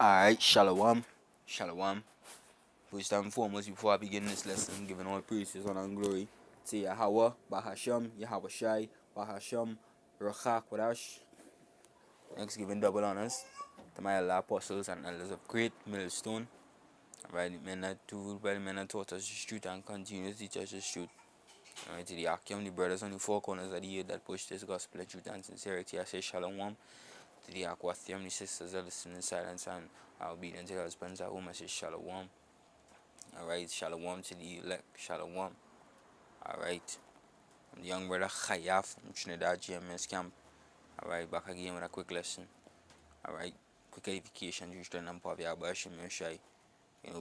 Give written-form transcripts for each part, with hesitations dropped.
Alright, Shalom. Shalom. First and foremost, before I begin this lesson, giving all praises, honor, and glory to Yahweh, Bahasham, Yahweh Shai, Bahasham, Rachak, Wadash. Next, giving double honors to my elder apostles and elders of Great Millstone. Alright, men that ruled by the men that taught us the truth and continue to teach us the truth. Alright, to the Akim, the brothers on the four corners of the earth that push this gospel of truth and sincerity, I say Shalom. To the Aquathium, the sisters that listen in silence and are obedient to their husbands at home, I say Shalom. Alright, Shalom to the elect, Shalom. Alright, I'm the young brother Khayaf from Trinidad GMS camp. Alright, back again with a quick lesson. Alright, quick edification, just and I'm probably about Shai.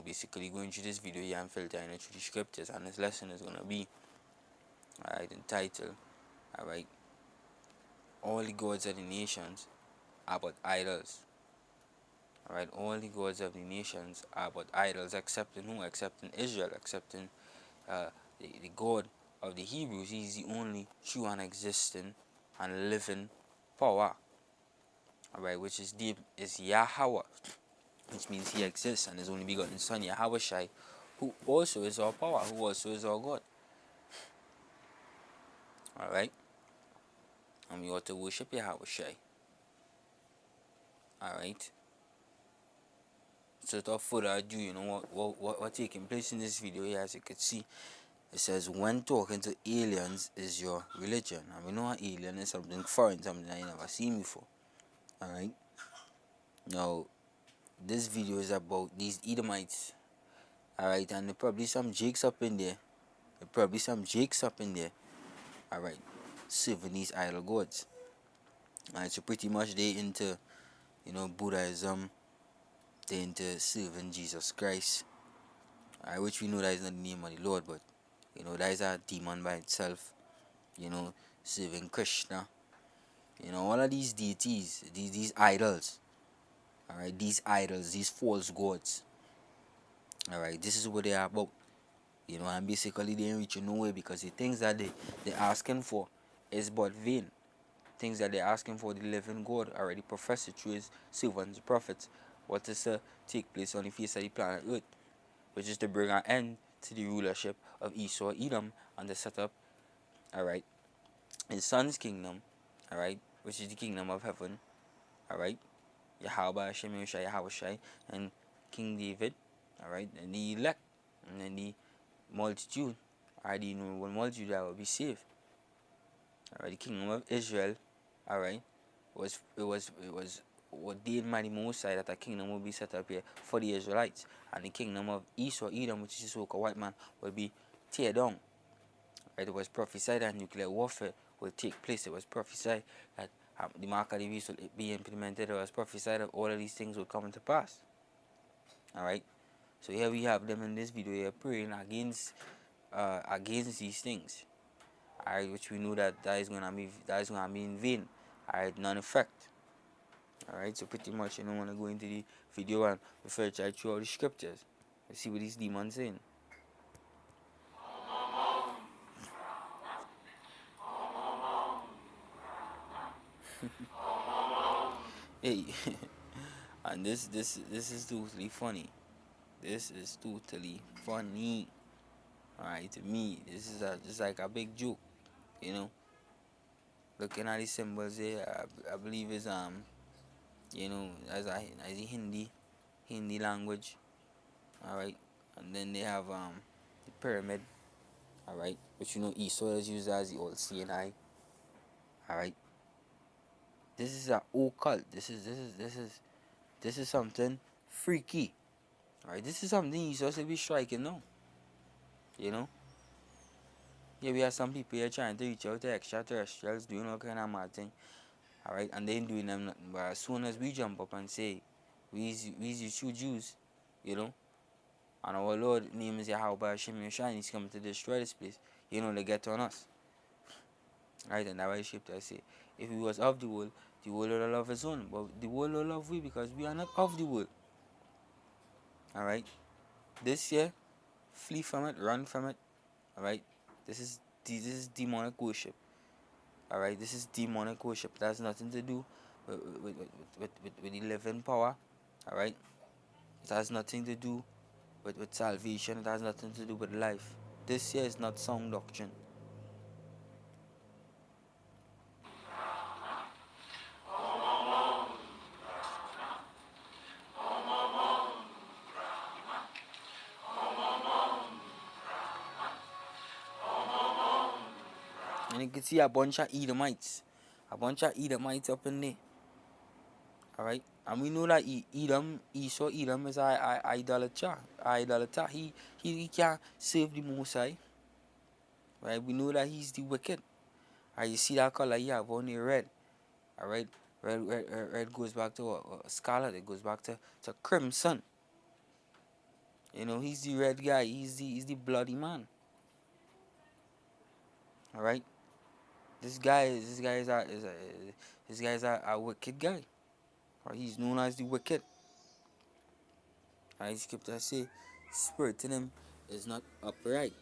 Basically going through this video here and filtering it through the scriptures, and this lesson is gonna be entitled, alright, all the gods of the nations are but idols. Alright, all the gods of the nations are but idols, excepting who? Excepting Israel, excepting the God of the Hebrews. He's the only true and existing and living power. Alright, which is Yahweh, which means he exists, and his only begotten son, Yahweh Shai, who also is our power, who also is our God. Alright, and we ought to worship Yahweh Shai. Alright. So without further ado, what taking place in this video here, as you can see, it says when talking to aliens is your religion. And we know an alien is something foreign, something that you never seen before. Alright. Now this video is about these Edomites. Alright, and there probably some Jakes up in there. Alright, serving these idol gods. Alright, so pretty much they into Buddhism, they into serving Jesus Christ. Alright, which we know that is not the name of the Lord, but that is a demon by itself. Serving Krishna. All of these deities, these idols. Alright, these idols, these false gods. Alright, this is what they are about. And basically they ain't reaching nowhere, because the things that they're asking for is but vain. Things that they're asking for, the living God already professed it through his servants, the prophets, what is to take place on the face of the planet Earth, which is to bring an end to the rulership of Esau, Edom, and to set up, alright, his son's kingdom, alright, which is the kingdom of heaven, alright, Yahweh, Hashem, Yahweh Shai, and King David, alright, and the elect, and then the multitude, alright, the innumerable multitude that will be saved. Alright, the kingdom of Israel, alright, it was ordained by the Most High that a kingdom will be set up here for the Israelites, and the kingdom of Esau, Edom, which is the so-called white man, will be teared down. Right, it was prophesied that nuclear warfare will take place. It was prophesied that the mark of the beast will be implemented. It was prophesied that all of these things will come into pass. Alright, so here we have them in this video here praying against these things. Alright, which we know that is gonna be in vain. Alright, none effect. Alright, so pretty much you don't want to go into the video and refer to through all the scriptures. Let's see what these demons saying. Hey, and this is totally funny. This is totally funny. Alright, to me, this is just like a big joke, Looking at the symbols here, I believe is as a Hindi language. Alright, and then they have the pyramid. Alright, which Esau is used as the old seeing eye. Alright, this is an occult. This is something freaky. Alright, this is something Esau should be striking now. Yeah, we have some people here trying to reach out to extraterrestrials, doing all kind of mad thing. Alright, and they ain't doing them nothing. But as soon as we jump up and say, we the true Jews, and our Lord name is Yahweh Hashem Yeshua, he's coming to destroy this place, they get on us. Right, and that's why the scripture say, if we was of the world would love his own. But the world will love we, because we are not of the world. Alright, this year, flee from it, run from it. Alright, this is demonic worship. Alright, this is demonic worship. It has nothing to do with the living power Alright? It has nothing to do with salvation, it has nothing to do with life. This here is not sound doctrine. And you can see a bunch of Edomites. A bunch of Edomites up in there. Alright? And we know that Esau, Edom is idolater. Idolater. He can't serve the Most High. Right? We know that he's the wicked. You see that color here, only red. Alright? Red goes back to scarlet. It goes back to crimson. You know, he's the red guy. He's the bloody man. Alright? This guy is a wicked guy. Or he's known as the wicked. Alright, scripture say spirit in him is not upright.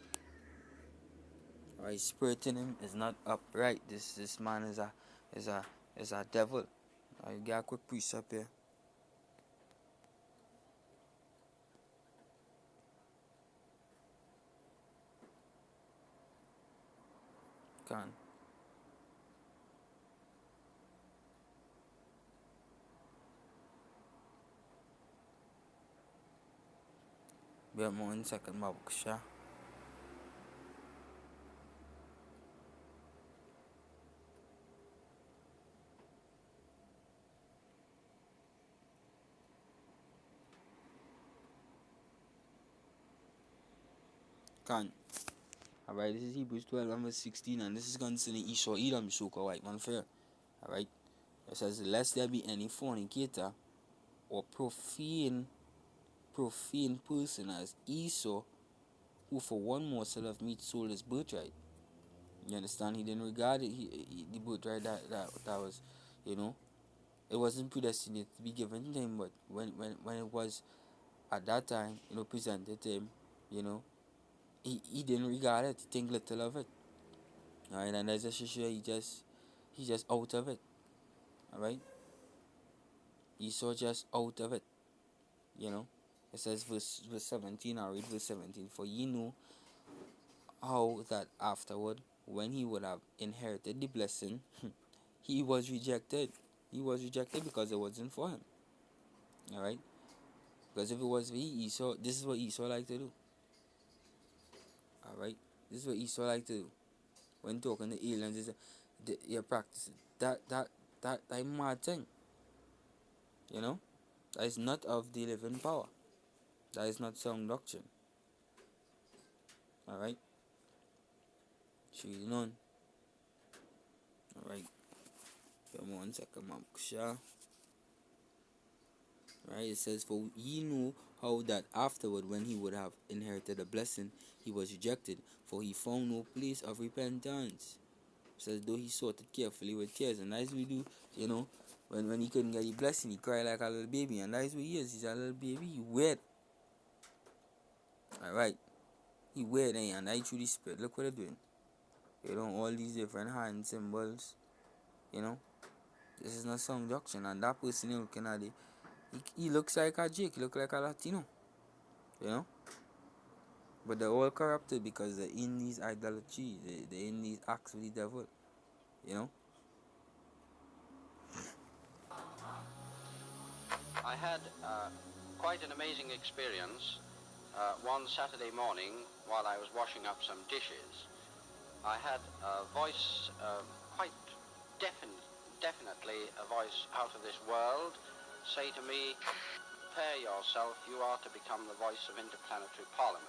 Alright, spirit in him is not upright. This man is a devil. Alright, get a quick precept here. Can. Wait 1 second, Babukasha. Can. Alright, this is Hebrews 12 and verse 16, and this is concerning Esau, Edom, the so-called white man fair. Alright, it says, lest there be any fornicator or profane person as Esau, who for one morsel of meat sold his birthright. You understand? He didn't regard it, the birthright that was, you know, it wasn't predestined to be given to him, but when it was at that time, you know, presented to him, you know, he didn't regard it, think little of it. Alright, and as a shishia, he's just out of it. Alright? Esau just out of it. You know? It says verse 17, I'll read verse 17. For ye know how that afterward, when he would have inherited the blessing, he was rejected. He was rejected because it wasn't for him. Alright? Because if it was for Esau, this is what Esau like to do. Alright? This is what Esau like to do. When talking to aliens, is you're practicing that mad thing. You know? That is not of the living power. That is not sound doctrine. Alright? She's known. Alright. Come on, second Maksha. Right? It says, for ye knew how that afterward, when he would have inherited a blessing, he was rejected, for he found no place of repentance. It says, though he sought it carefully with tears. And as we do, you know, when he couldn't get the blessing, he cried like a little baby. And that's what he is. He's a little baby. He weird. Alright. He weird, eh? And I through the spirit. Look what they're doing. You know, all these different hand symbols. You know. This is not some doctrine. And that person you're looking at it, he looks like a Jake. He looks like a Latino. You know. But they're all corrupted because they're in these idolatry. They're in these acts with the devil. You know. I had quite an amazing experience one Saturday morning while I was washing up some dishes. I had a voice, quite definitely a voice out of this world, say to me, prepare yourself, you are to become the voice of interplanetary parliament.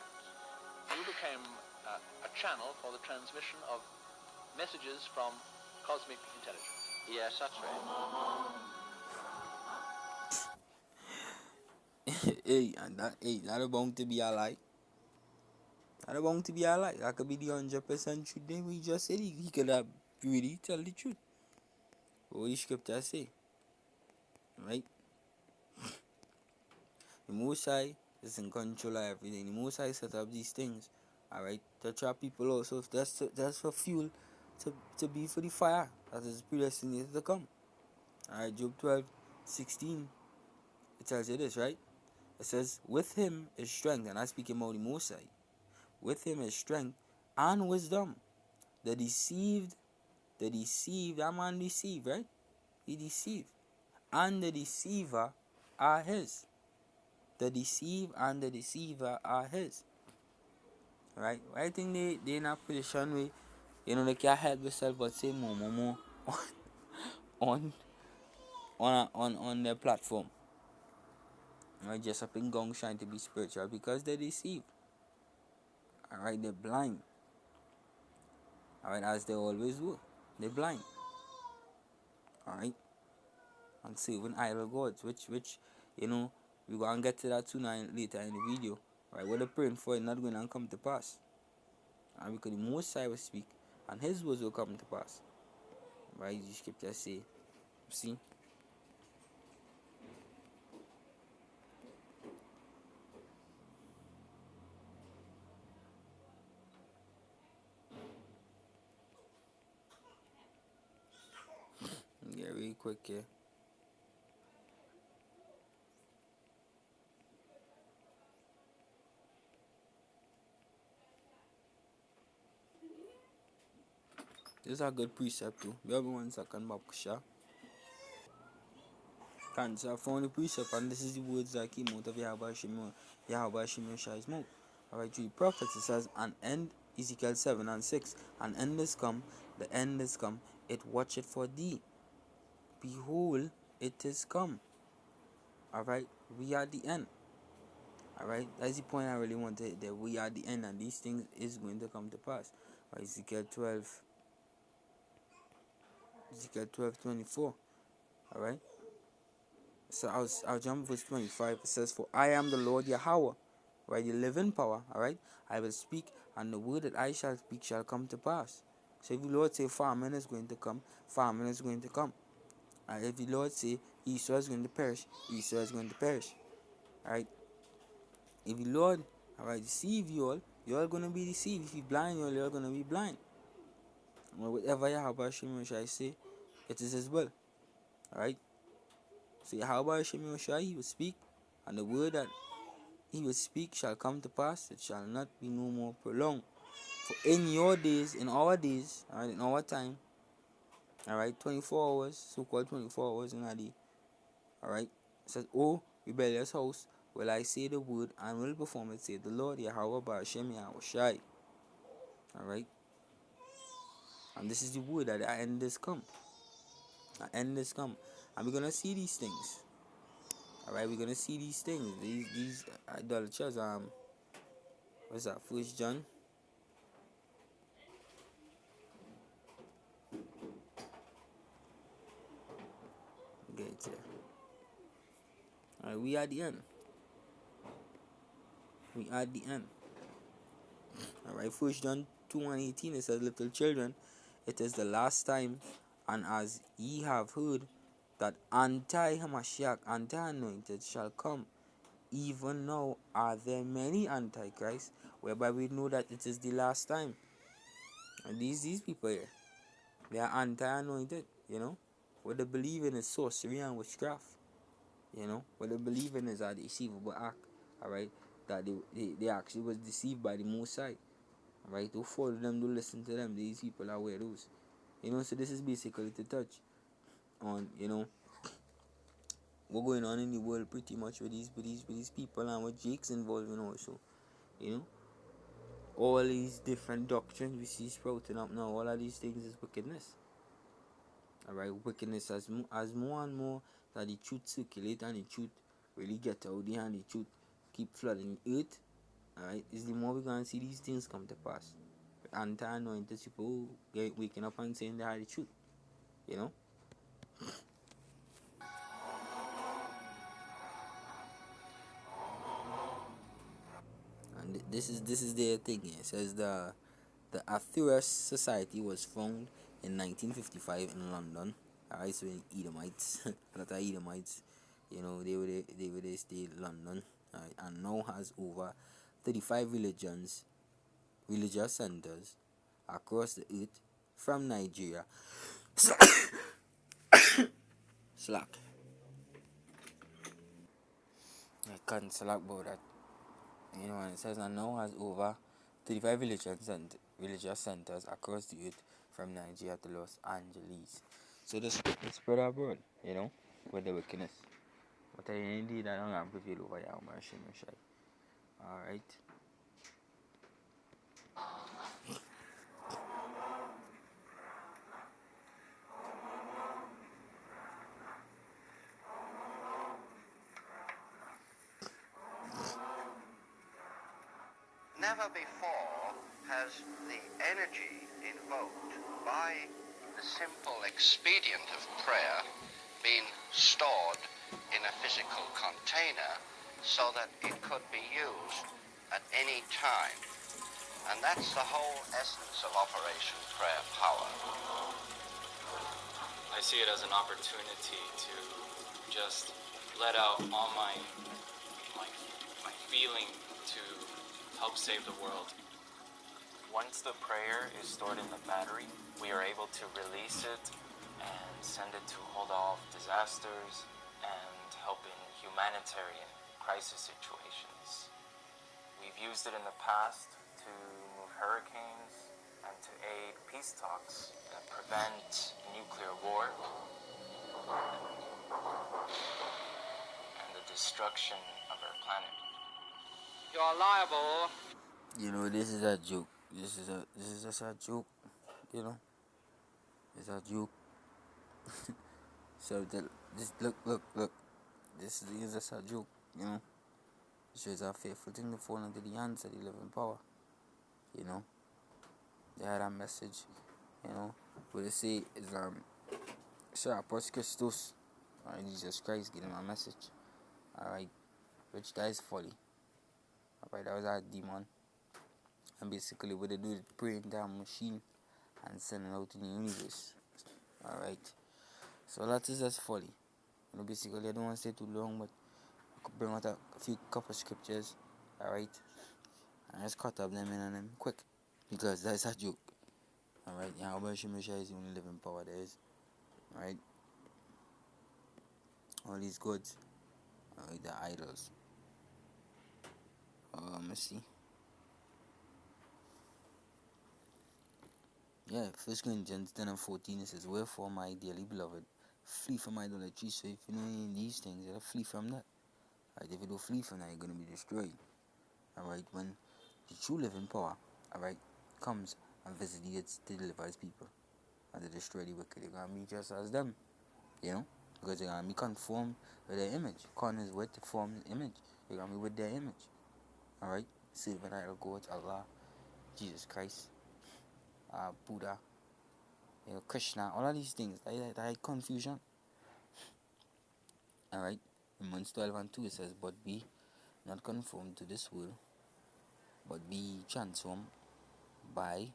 You became a channel for the transmission of messages from cosmic intelligence. Yes, that's right. That bound to be a lie. That bound to be a lie. That could be the 100% truth. Then we just said he could have really tell the truth. What the scripture say, right? The Most High is in control of everything. The Most High set up these things, alright, to trap people also. That's for fuel to be for the fire that is predestinated to come. Alright, Job 12:16. it tells you this, right? It says, with him is strength, and I speak about the Most High. With him is strength and wisdom. The deceived, that man deceived, right? He deceived. And the deceiver are his. The deceived and the deceiver are his. Right? I think they in a position where, they can't help themselves but say more on on their platform. Right? Just up in gong trying to be spiritual because they're deceived. Alright, they're blind. Alright, as they always were. They're blind. Alright? And serving idol gods, which we're gonna get to that tonight later in the video. Right? What they're praying for is not gonna come to pass. And because the Most High will speak and his words will come to pass. Right? The scripture say, see? Yeah, really quick here. This is a good precept too. Be 1 second, Babkusha. Cancer found the precept, and this is the words that came out of Yahweh Shemeshai's mouth. Alright, through the prophets it says, an end, Ezekiel 7:6, an end is come, the end is come, it watcheth for thee. Behold, it is come. Alright, we are the end. Alright, that's the point I really want to hit, that we are the end and these things is going to come to pass. Right, Ezekiel 12:24. Alright. So I'll jump verse 25. It says, for I am the Lord Yahweh, right? You live in power, alright? I will speak, and the word that I shall speak shall come to pass. So if the Lord say famine is going to come, famine is going to come. And if the Lord say Esau is going to perish, Esau is going to perish. Alright? If the Lord, alright, deceive you all going to be deceived. If you blind you're going to be blind. Well, whatever Yahweh shall say, it is his will. Alright? So Yahweh Shemeshai, he will speak, and the word that he will speak shall come to pass. It shall not be no more prolonged. For in your days, in our days, alright, in our time, alright, 24 hours, so-called 24 hours in a day, alright, it says, O rebellious house, will I say the word and will perform it, saith the Lord, Yahweh Ba'ashem Yahushai. Alright, and this is the word that the end is come. The end is come. And we're gonna see these things. Alright, we're gonna see these things. These idolaters. What's that? 1 John. Get it here. Alright, we are the end. We are the end. Alright, 1 John 2:18 it says, little children, it is the last time, and as ye have heard that anti-Hamashiach, anti-anointed shall come, even now are there many antichrists, whereby we know that it is the last time. And these people here, they are anti-anointed, what they believe in is sorcery and witchcraft. What they believe in is a deceivable act, alright, that they actually was deceived by the Most High. Alright, don't follow them, don't listen to them. These people are weirdos. So this is basically to touch on, what's going on in the world pretty much with these people, and what Jake's involved in also. All these different doctrines we see sprouting up now, all of these things is wickedness. Alright, wickedness as more and more that the truth circulate and the truth really get out there and the truth keep flooding the earth. Alright, is the more we're gonna see these things come to pass. Anti-anointed people waking up and saying they are the truth. And this is their thing here. It says the Atheist Society was founded in 1955 in London. Alright, so in Edomites, a lot of Edomites, they were stay in London, right, and now has over 35 religious centers across the earth, from Nigeria. Slack. I cancel about that. You know, and it says, and now has over 35 religious centers across the earth from Nigeria to Los Angeles. So the spread abroad, you know, with the wickedness. But I indeed I don't have prevail over your mercy. Alright. Never before has the energy invoked by the simple expedient of prayer been stored in a physical container so that it could be used at any time. And that's the whole essence of Operation Prayer Power. I see it as an opportunity to just let out all my feeling to help save the world. Once the prayer is stored in the battery, we are able to release it and send it to hold off disasters and help in humanitarian crisis situations. We've used it in the past to move hurricanes and to aid peace talks that prevent nuclear war and the destruction of our planet. You're liable. You know, this is a joke. This is just a joke. You know, it's a joke. So just look. This is just a joke. You know, it shows a faithful thing to fall into the hands of the living power. You know, they had a message. You know, what they say is Serapis Christus, alright, Jesus Christ, give them a message. Alright, which that is folly. Alright, that was a demon. And basically what they do is praying down machine and sending out in the universe. Alright. So that is just folly. You know, basically I don't want to stay too long, but I could bring out a few couple scriptures. Alright. And just cut up them in and them quick. Because that's a joke. Alright, yeah, Yahweh Shemeshah is the only living power there is. Alright. All these gods are the idols. Let's see. Yeah, 1 Corinthians 10 and 14 it says, wherefore my dearly beloved, flee from idolatry. So if you know any of these things, you gotta flee from that. Alright, if you don't flee from that, you're gonna be destroyed. Alright, when the true living power, alright, comes and visits the earth to deliver his people and to destroy the wicked, you're gonna be just as them. You know? Because you're gonna be conformed with their image. Con is with the form image. You're gonna be with their image. Alright? Serving idol gods, Allah, Jesus Christ, Buddha, you know, Krishna, all of these things. That confusion. Alright? In Romans 12 and 2 it says, but be not conformed to this world, but be transformed by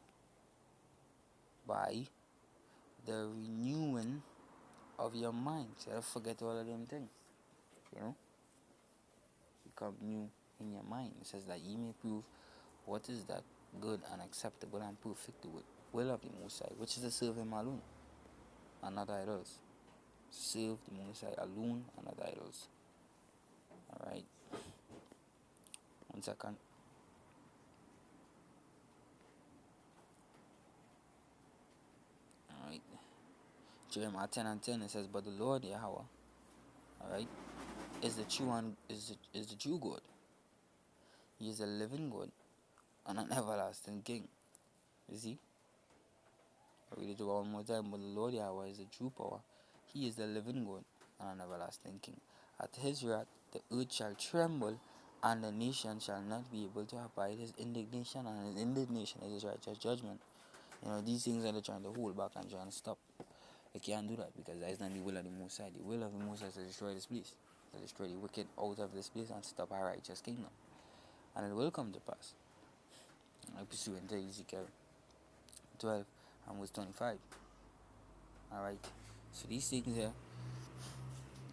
the renewing of your mind. So you forget all of them things. You know? Become new in your mind. It says that ye may prove what is that good and acceptable and perfect will of the Most High, which is to serve him alone and not idols. Serve the Most High alone and not idols. Alright. 1 second. Alright. Jeremiah 10 and 10 it says, but the Lord Yahweh, alright, is the true one, is the true God. He is a living God and an everlasting King. You see? I read it one more time. But the Lord Yahweh is the true power. He is the living God and an everlasting King. At his wrath the earth shall tremble, and the nation shall not be able to abide his indignation, and his indignation is his righteous judgment. You know, these things are they trying to hold back and trying to stop. They can't do that because that is not the will of the Most High. The will of the Most High is to destroy this place, to destroy the wicked out of this place and stop our righteous kingdom. And it will come to pass. I pursue into Ezekiel 12 and verse 25. Alright. So these things here,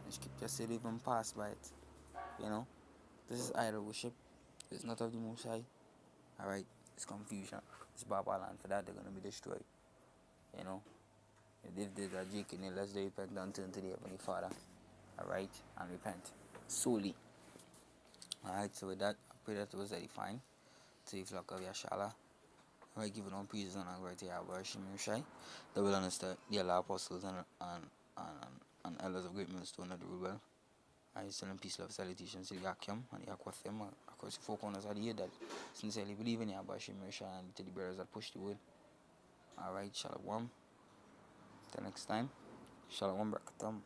the scripture said even pass by it. You know? This is idol worship. It's not of the Most High. Alright. It's confusion. It's Babylon. For that they're gonna be destroyed. You know? If there's a Jake in it, let's repent and turn to the Heavenly Father. Alright? And repent. Solely. Alright, so with that, I pray that it was edifying to the flock of Yashala. Alright, giving all praises and glory to Yahweh Hashem Shai. That will understand the Allah apostles and elders of great millstone of the rule well. I send them peace, love, salutations to the Yakim and the Aquathem across the four corners of the earth that sincerely believe in Yahweh Hashem Shai, and to the brothers that push the word. Alright, Shalom. Till next time. Shalom, Brakatam.